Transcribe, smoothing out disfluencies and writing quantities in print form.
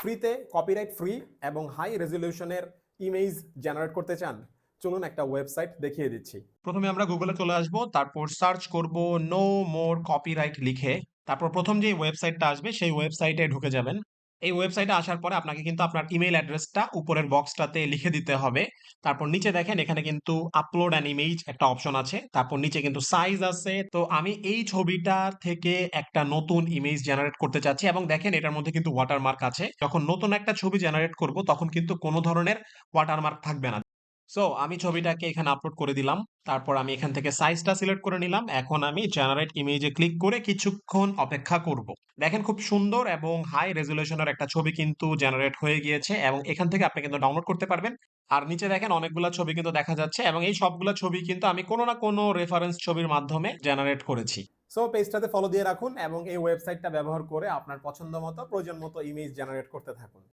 ফ্রিতে copyright free এবং high রেজলিউশনের image generate করতে চান? চলুন একটা ওয়েবসাইট দেখিয়ে দিচ্ছি। প্রথমে আমরা গুগলে চলে আসব, তারপর সার্চ করব নো মোর কপিরাইট লিখে। তারপর প্রথম যে ওয়েবসাইটটা আসবে সেই ওয়েবসাইটে ঢুকে যাবেন। এই ওয়েবসাইটে আসার পরে আপনাকে কিন্তু আপনার ইমেইল অ্যাড্রেসটা উপরের বক্সটাতে লিখে দিতে হবে। তারপর নিচে দেখেন এখানে কিন্তু আপলোড অ্যান ইমেজ একটা অপশন আছে। তারপর নিচে কিন্তু সাইজ আছে। তো আমি এই ছবিটা থেকে একটা নতুন ইমেজ জেনারেট করতে চাচ্ছি এবং দেখেন এটার মধ্যে কিন্তু ওয়াটারমার্ক আছে। যখন নতুন একটা ছবি জেনারেট করব তখন কিন্তু কোনো ধরনের ওয়াটারমার্ক থাকবে না। সো আমি ছবিটাকে এখানে আপলোড করে দিলাম। তারপর আমি এখান থেকে সাইজটা সিলেক্ট করে নিলাম। এখন আমি জেনারেট ইমেজে ক্লিক করে কিছুক্ষণ অপেক্ষা করব। দেখেন খুব সুন্দর এবং হাই রেজুলেশনের একটা ছবি কিন্তু জেনারেট হয়ে গিয়েছে এবং এখান থেকে আপনি কিন্তু ডাউনলোড করতে পারবেন। আর নিচে দেখেন অনেকগুলা ছবি কিন্তু দেখা যাচ্ছে এবং এই সবগুলা ছবি কিন্তু আমি কোনো না কোনো রেফারেন্স ছবির মাধ্যমে জেনারেট করেছি। সো পেজটাতে ফলো দিয়ে রাখুন এবং এই ওয়েবসাইটটা ব্যবহার করে আপনার পছন্দ মতো প্রয়োজন মতো ইমেজ জেনারেট করতে থাকুন।